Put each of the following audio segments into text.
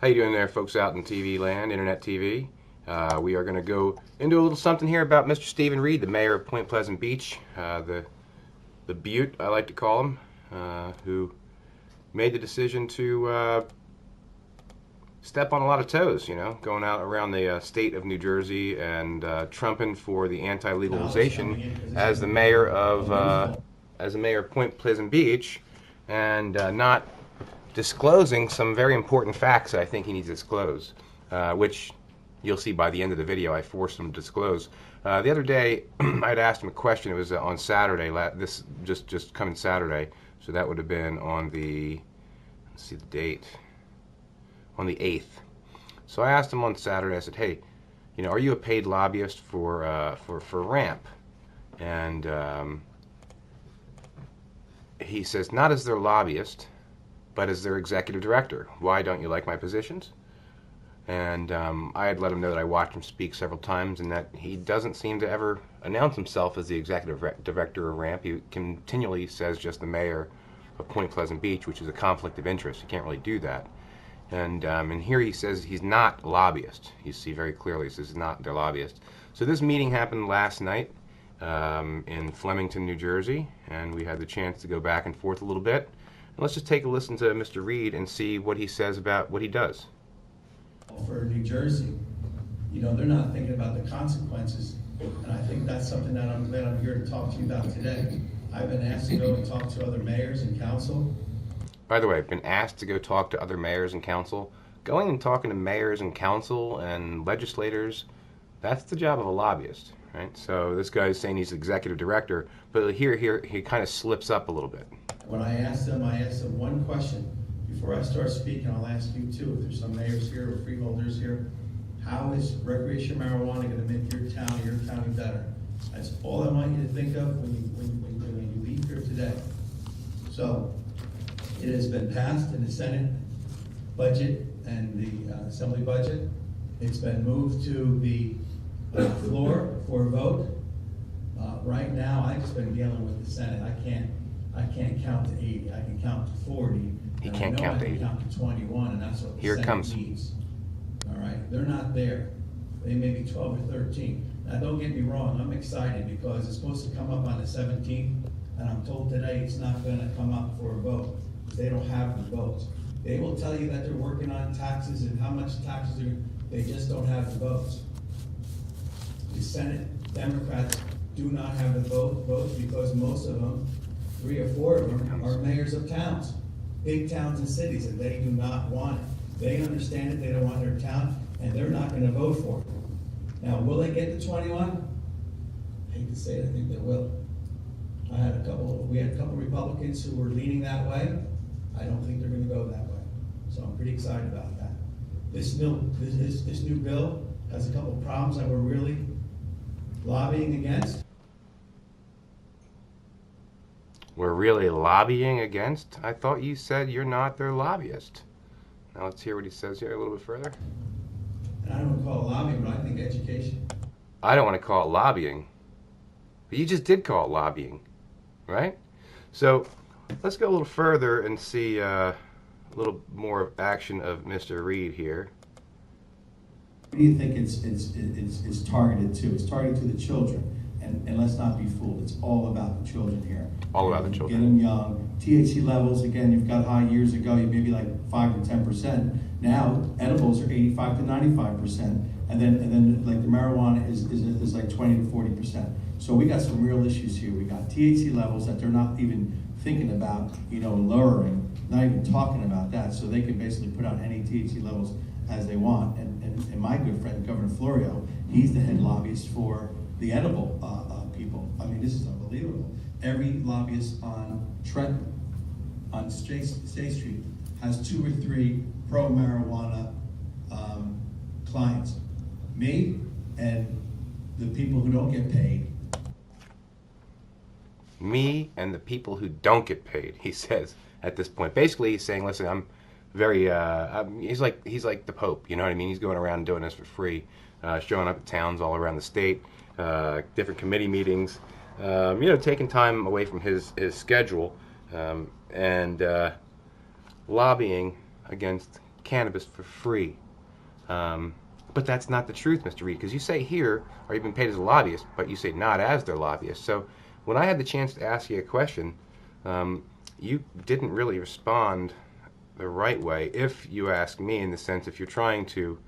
How you doing there, folks out in TV land, Internet TV? We are going to go into a little something here about Mr. Stephen Reed, the mayor of Point Pleasant Beach, the Butte, I like to call him, who made the decision to step on a lot of toes, you know, going out around the state of New Jersey and trumping for the anti-legalization as the mayor of Point Pleasant Beach, and not disclosing some very important facts that I think he needs to disclose, which you'll see by the end of the video. I forced him to disclose. The other day, I'd asked him a question. It was on Saturday. This just coming Saturday, so that would have been on the, let's see the date, on the 8th. So I asked him on Saturday. I said, "Hey, you know, are you a paid lobbyist for RAMP?" And he says, "Not as their lobbyist, but as their executive director. Why don't you like my positions?" And I had let him know that I watched him speak several times and that he doesn't seem to ever announce himself as the executive director of RAMP. He continually says just the mayor of Point Pleasant Beach, which is a conflict of interest. You can't really do that. And here he says he's not a lobbyist. You see very clearly he says he's not their lobbyist. So this meeting happened last night in Flemington, New Jersey, and we had the chance to go back and forth a little bit. Let's just take a listen to Mr. Reed and see what he says about what he does. For New Jersey, you know, they're not thinking about the consequences, and I think that's something that I'm glad I'm here to talk to you about today. I've been asked to go and talk to other mayors and council. By the way, I've been asked to go talk to other mayors and council. Going and talking to mayors and council and legislators, that's the job of a lobbyist, right? So this guy's saying he's executive director, but here he kind of slips up a little bit. When I asked them one question. Before I start speaking, I'll ask you too, if there's some mayors here or freeholders here, how is recreational marijuana going to make your town or your county better? That's all I want you to think of when you leave here today. So, it has been passed in the Senate budget and the Assembly budget. It's been moved to the floor for a vote. Right now, I've just been dealing with the Senate. I can't count to 80. I can count to 40. He can't count to 80. I can count to 21, and that's what the Here it Senate comes. needs. All right, they're not there. They may be 12 or 13. Now, don't get me wrong. I'm excited because it's supposed to come up on the 17th, and I'm told today it's not going to come up for a vote. They don't have the votes. They will tell you that they're working on taxes and how much taxes they just don't have the votes. The Senate Democrats do not have the votes because most of them, 3 or 4 of them, are mayors of towns, big towns and cities, and they do not want it. They understand it, they don't want their town, and they're not gonna vote for it. Now, will they get to 21? I hate to say it, I think they will. We had a couple Republicans who were leaning that way. I don't think they're gonna go that way. So I'm pretty excited about that. This new bill has a couple problems that we're really lobbying against. We're really lobbying against? I thought you said you're not their lobbyist. Now let's hear what he says here a little bit further. And I don't want to call it lobbying, but I think education. I don't want to call it lobbying. But you just did call it lobbying, right? So let's go a little further and see a little more action of Mr. Reed here. Who do you think it's targeted to? It's targeted to the children. And let's not be fooled. It's all about the children here. All about the children. Get them young. THC levels, again, you've got high years ago, you maybe like 5 to 10%. Now, edibles are 85 to 95%. And then like the marijuana is like 20 to 40%. So we got some real issues here. We got THC levels that they're not even thinking about, you know, lowering, not even talking about that. So they can basically put out any THC levels as they want. And my good friend, Governor Florio, he's the head lobbyist for the edible people. I mean, this is unbelievable. Every lobbyist on Trenton, on State Street, has 2 or 3 pro-marijuana clients. Me and the people who don't get paid. Me and the people who don't get paid, he says at this point. Basically, he's saying, listen, I'm very, he's like the Pope, you know what I mean? He's going around doing this for free, showing up at towns all around the state, different committee meetings, you know, taking time away from his schedule, and lobbying against cannabis for free. But that's not the truth, Mr. Reed, because you say here, are you being paid as a lobbyist, but you say not as their lobbyist. So when I had the chance to ask you a question, you didn't really respond the right way, if you ask me, in the sense if you're trying to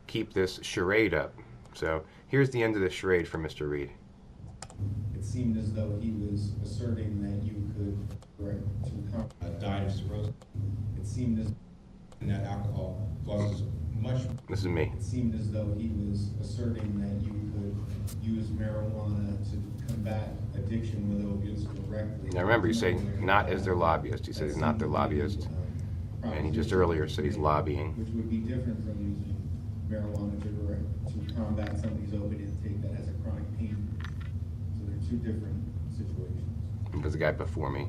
keep this charade up. So here's the end of the charade for Mr. Reed. It seemed as though he was asserting that you could died of cirrhosis. It seemed as that alcohol causes much. This is me. It seemed as though he was asserting that you could use marijuana to combat addiction with opiates directly. Now remember, you say not as their lobbyist. He says he's not their lobbyist. And he just earlier said he's lobbying. Which would be different from using marijuana to combat somebody's opiate intake that has a chronic pain. So they're two different situations. There's a guy before me.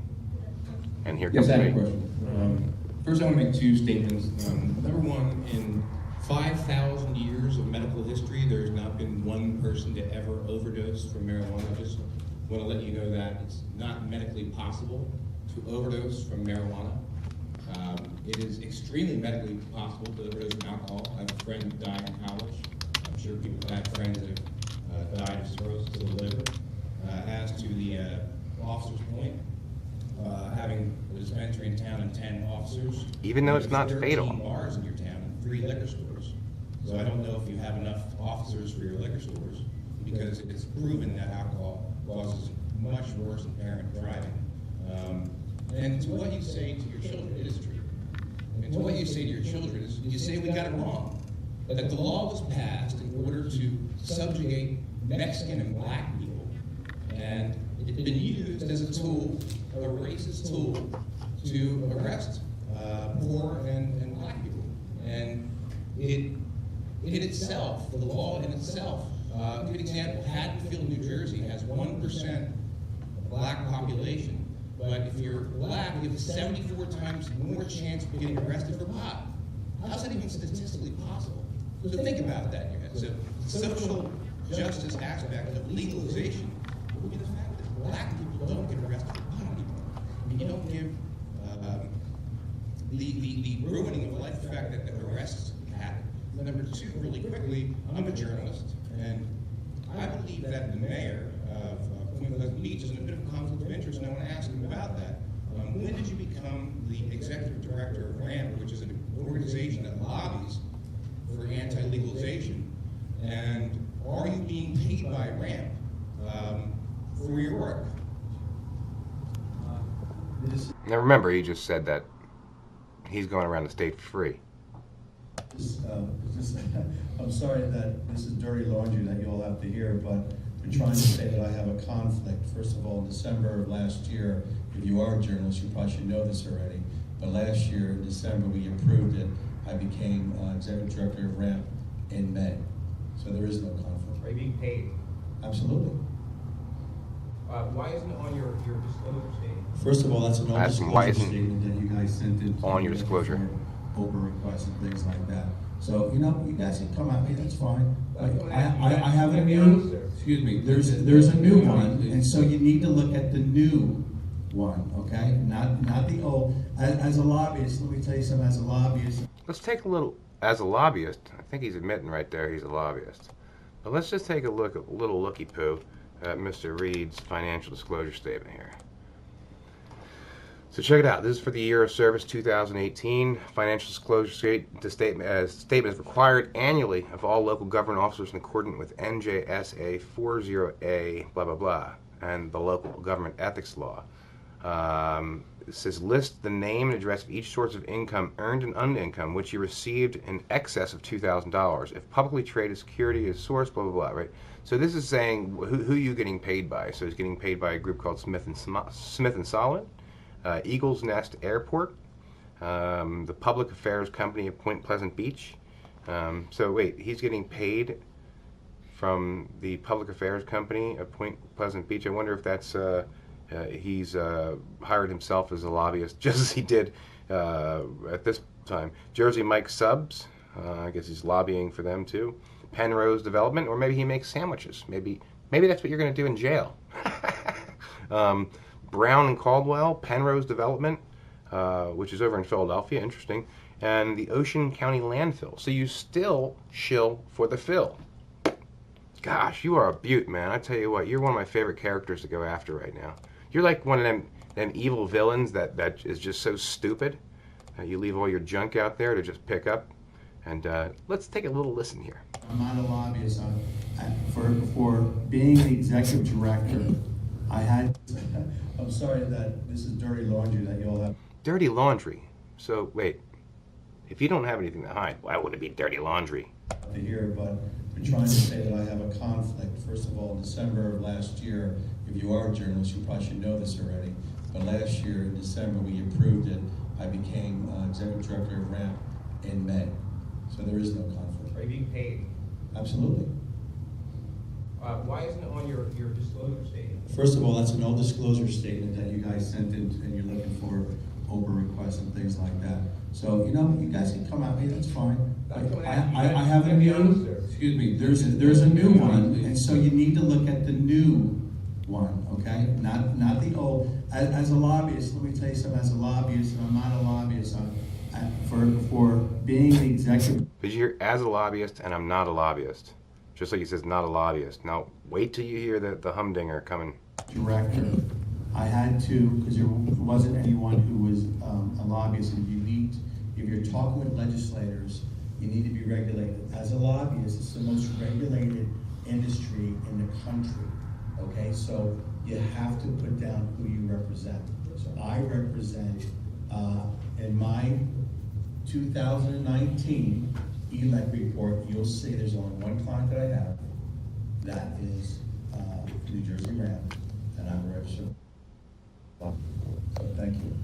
And here Yes, comes I have a me. question. First, I want to make two statements. Number one, in 5,000 years of medical history, there's not been one person to ever overdose from marijuana. I just want to let you know that it's not medically possible to overdose from marijuana. It is extremely medically possible to overdose from alcohol. I have a friend who died in college. I'm sure people have friends that have died of cirrhosis of the liver. As to the officer's point, having a dispensary in town and 10 officers. Even though it's not There's fatal. 13 bars in your town and 3 liquor stores. So I don't know if you have enough officers for your liquor stores, because it's proven that alcohol causes much worse impairment driving. And to what you say to your children, it is true. And to what you say to your children is, you say we got it wrong. That the law was passed in order to subjugate Mexican and black people. And it's been used as a tool, a racist tool, to arrest poor and black people. And it in itself, the law in itself, a good example, Haddonfield, New Jersey has 1% black population. But if you're black, you have 74 times more chance of getting arrested for pot. How's that even statistically possible? So think about that in your head. So the social justice aspect of legalization would be the fact that black people don't get arrested for pot anymore. I mean, you don't give the ruining of life, the fact that arrests happen. Number two, really quickly, I'm a journalist, and I believe that the mayor of Point Pleasant Beach is in a bit of a conflict of interest, and I want to ask him about that. When did you become the executive director of RAMP, which is an organization that lobbies for anti-legalization? And are you being paid by RAMP for your work? Now remember, he just said that he's going around the state for free. I'm sorry that this is dirty laundry that you all have to hear, but I'm trying to say that I have a conflict. First of all, in December of last year, if you are a journalist, you probably should know this already, but last year in December we approved it. I became executive director of RAMP in May, so there is no conflict. Are you being paid? Absolutely. Why isn't it on your disclosure statement? First of all, that's an Ask him, why disclosure isn't statement that you guys sent in on your disclosure? Open requests and things like that. So, you know, you guys can come at me, that's fine. I have a new, Excuse me. there's a new one, and so you need to look at the new one, okay? Not the old. As a lobbyist, let me tell you something, as a lobbyist. Let's take a little, as a lobbyist, I think he's admitting right there he's a lobbyist. But let's just take a look at a little looky-poo at Mr. Reed's financial disclosure statement here. So check it out. This is for the year of service 2018. Financial disclosure statement is required annually of all local government officers in accordance with NJSA 40A, blah, blah, blah, and the local government ethics law. It says list the name and address of each source of income, earned and unearned income, which you received in excess of $2,000. If publicly traded security is source, blah, blah, blah, right? So this is saying who you're getting paid by. So he's getting paid by a group called Smith and Solid, Eagles Nest Airport, the Public Affairs Company of Point Pleasant Beach. So wait, he's getting paid from the Public Affairs Company of Point Pleasant Beach. I wonder if that's he's hired himself as a lobbyist, just as he did at this time. Jersey Mike Subs, I guess he's lobbying for them too. Penrose Development, or maybe he makes sandwiches. Maybe that's what you're going to do in jail. Brown and Caldwell, Penrose Development, which is over in Philadelphia, interesting, and the Ocean County Landfill. So you still shill for the fill. Gosh, you are a beaut, man. I tell you what, you're one of my favorite characters to go after right now. You're like one of them evil villains that is just so stupid. You leave all your junk out there to just pick up. And let's take a little listen here. I'm not a lobbyist. For being the executive director, I had, I'm sorry that this is dirty laundry that you all have Dirty laundry. So, wait. If you don't have anything to hide, why would it be dirty laundry? to hear, but I'm trying to say that I have a conflict. First of all, in December of last year, if you are a journalist, you probably should know this already, but last year in December, we approved it. I became executive director of RAMP in May, so there is no conflict. Are you being paid? Absolutely. Why isn't it on your disclosure statement? First of all, that's an old disclosure statement that you guys sent in, and you're looking for open requests and things like that. So, you know, you guys can come at me, that's fine. I have a new, excuse me, there's a new one, and so you need to look at the new one, okay? Not the old. As a lobbyist, let me tell you something, as a lobbyist, and I'm not a lobbyist, for being the executive. Did you hear, as a lobbyist, and I'm not a lobbyist? Just like he says, not a lobbyist. Now, wait till you hear the humdinger coming. Director, I had to, because there wasn't anyone who was a lobbyist, and if you're talking with legislators, you need to be regulated. As a lobbyist, it's the most regulated industry in the country, okay? So you have to put down who you represent. So I represent, in my 2019 ELEC report, you'll see there's only one client that I have. That is New Jersey Ramp, and I'm a registered. So thank you.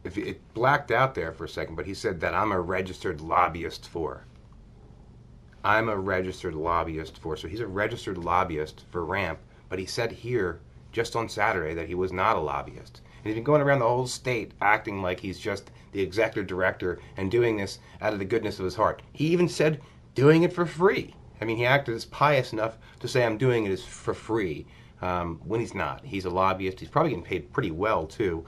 If it blacked out there for a second, but he said that I'm a registered lobbyist for. I'm a registered lobbyist for. So he's a registered lobbyist for RAMP, but he said here just on Saturday that he was not a lobbyist. And he's been going around the whole state acting like he's just the executive director and doing this out of the goodness of his heart. He even said doing it for free. I mean, he acted as pious enough to say I'm doing it for free when he's not. He's a lobbyist. He's probably getting paid pretty well, too.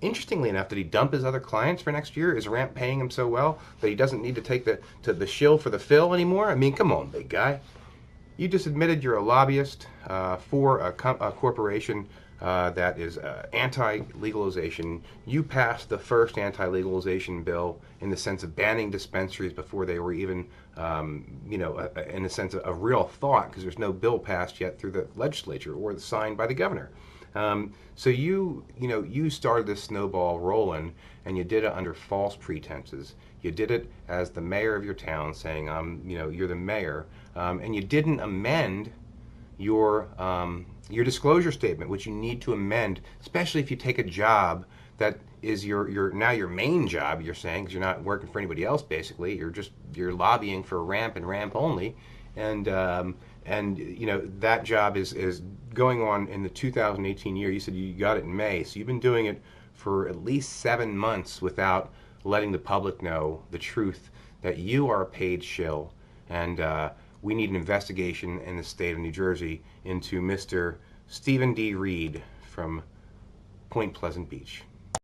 Interestingly enough, did he dump his other clients for next year? Is RAMP paying him so well that he doesn't need to take the shill for the fill anymore? I mean, come on, big guy. You just admitted you're a lobbyist for a corporation that is anti-legalization. You passed the first anti-legalization bill in the sense of banning dispensaries before they were even, in the sense of a real thought, because there's no bill passed yet through the legislature or signed by the governor. So you started this snowball rolling, and you did it under false pretenses. You did it as the mayor of your town, saying, you're the mayor, and you didn't amend your disclosure statement, which you need to amend, especially if you take a job that is your main job. You're saying, because you're not working for anybody else. Basically, you're lobbying for RAMP and RAMP only, and that job is going on in the 2018 year. You said you got it in May, so you've been doing it for at least 7 months without letting the public know the truth that you are a paid shill, and we need an investigation in the state of New Jersey into Mr. Stephen D. Reed from Point Pleasant Beach.